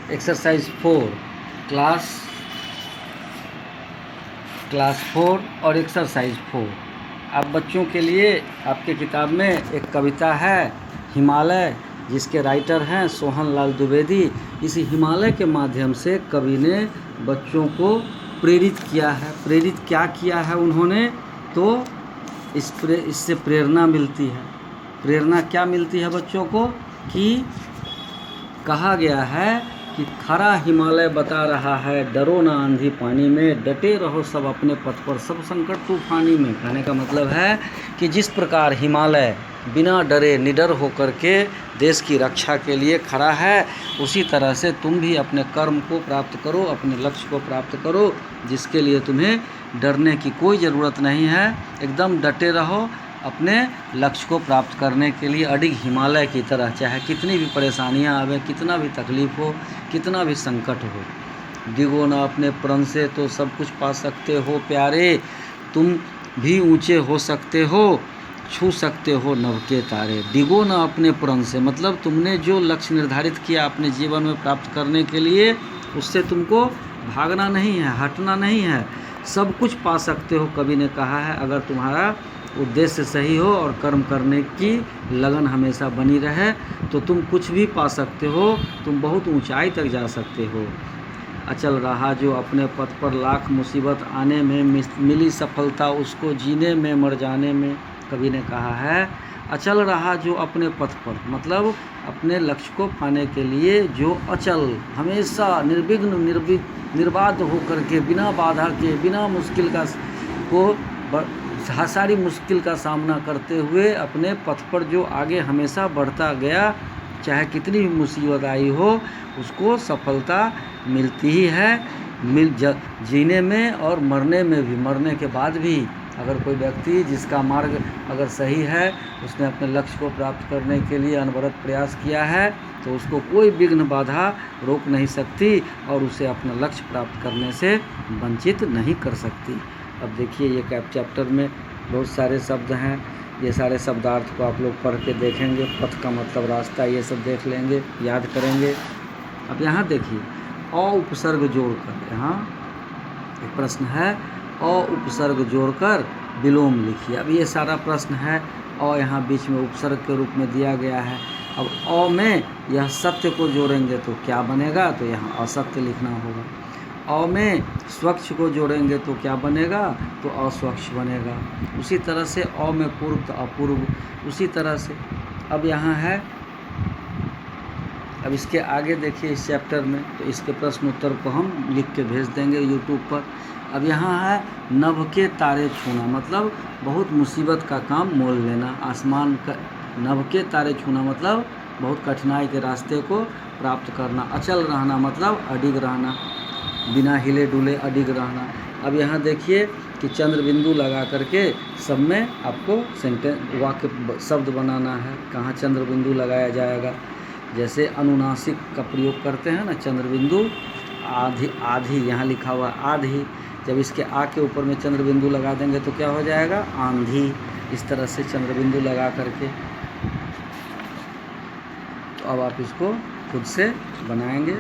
Exercise 4 class 4 और exercise 4। अब बच्चों के लिए आपके किताब में एक कविता है हिमालय, जिसके राइटर हैं सोहन लाल द्विवेदी। इस हिमालय के माध्यम से कवि ने बच्चों को प्रेरित किया है। प्रेरित क्या किया है उन्होंने, तो इससे प्रेरणा मिलती है। प्रेरणा क्या मिलती है बच्चों को, कि कहा गया है कि खरा हिमालय बता रहा है, डरो ना आंधी पानी में, डटे रहो सब अपने पथ पर, सब संकट तूफानी में। कहने का मतलब है कि जिस प्रकार हिमालय बिना डरे निडर होकर के देश की रक्षा के लिए खड़ा है, उसी तरह से तुम भी अपने कर्म को प्राप्त करो, अपने लक्ष्य को प्राप्त करो, जिसके लिए तुम्हें डरने की कोई ज़रूरत नहीं है। एकदम डटे रहो अपने लक्ष्य को प्राप्त करने के लिए, अडिग हिमालय की तरह। चाहे कितनी भी परेशानियां आवे, कितना भी तकलीफ़ हो, कितना भी संकट हो, डिगो ना अपने प्रण से तो सब कुछ पा सकते हो प्यारे, तुम भी ऊंचे हो सकते हो, छू सकते हो नभ के तारे। डिगो ना अपने प्रण से, मतलब तुमने जो लक्ष्य निर्धारित किया अपने जीवन में प्राप्त करने के लिए, उससे तुमको भागना नहीं है, हटना नहीं है, सब कुछ पा सकते हो। कवि ने कहा है, अगर तुम्हारा उद्देश्य सही हो और कर्म करने की लगन हमेशा बनी रहे, तो तुम कुछ भी पा सकते हो, तुम बहुत ऊंचाई तक जा सकते हो। अचल रहा जो अपने पथ पर, लाख मुसीबत आने में मिली सफलता उसको जीने में मर जाने में। कवि ने कहा है अचल रहा जो अपने पथ पर, मतलब अपने लक्ष्य को पाने के लिए जो अचल, हमेशा निर्विघ्न निर्बाध होकर के, बिना बाधा के, बिना मुश्किल का सारी मुश्किल का सामना करते हुए अपने पथ पर जो आगे हमेशा बढ़ता गया, चाहे कितनी भी मुसीबत आई हो, उसको सफलता मिलती ही है। जीने में और मरने में भी। मरने के बाद भी अगर कोई व्यक्ति जिसका मार्ग अगर सही है, उसने अपने लक्ष्य को प्राप्त करने के लिए अनवरत प्रयास किया है, तो उसको कोई विघ्न बाधा रोक नहीं सकती और उसे अपना लक्ष्य प्राप्त करने से वंचित नहीं कर सकती। अब देखिए, ये चैप्टर में बहुत सारे शब्द हैं, ये सारे शब्दार्थ को आप लोग पढ़ के देखेंगे। पथ का मतलब रास्ता, ये सब देख लेंगे, याद करेंगे। अब यहाँ देखिए, अ उपसर्ग जोड़कर, यहाँ एक प्रश्न है, अ उपसर्ग जोड़कर विलोम लिखिए। अब ये सारा प्रश्न है, अ यहाँ बीच में उपसर्ग के रूप में दिया गया है। अब अ में यह सत्य को जोड़ेंगे तो क्या बनेगा, तो यहाँ असत्य लिखना होगा। अ में स्वच्छ को जोड़ेंगे तो क्या बनेगा, तो अस्वच्छ बनेगा। उसी तरह से अ में पूर्व तो अपूर्व, उसी तरह से। अब यहाँ है, अब इसके आगे देखिए इस चैप्टर में, तो इसके प्रश्न उत्तर को हम लिख के भेज देंगे यूट्यूब पर। अब यहाँ है नभ के तारे छूना, मतलब बहुत मुसीबत का काम मोल लेना। आसमान का नभ के तारे छूना मतलब बहुत कठिनाई के रास्ते को प्राप्त करना। अचल रहना मतलब अडिग रहना, बिना हिले डुले अडिग रहना। अब यहाँ देखिए कि चंद्र बिंदु लगा करके सब में आपको वाक्य शब्द बनाना है। कहाँ चंद्र बिंदु लगाया जाएगा, जैसे अनुनासिक का प्रयोग करते हैं ना, चंद्र बिंदु आधी, आधी यहाँ लिखा हुआ आधी, जब इसके आ के ऊपर में चंद्र बिंदु लगा देंगे तो क्या हो जाएगा, आंधी। इस तरह से चंद्र बिंदु लगा करके, तो अब आप इसको खुद से बनाएंगे।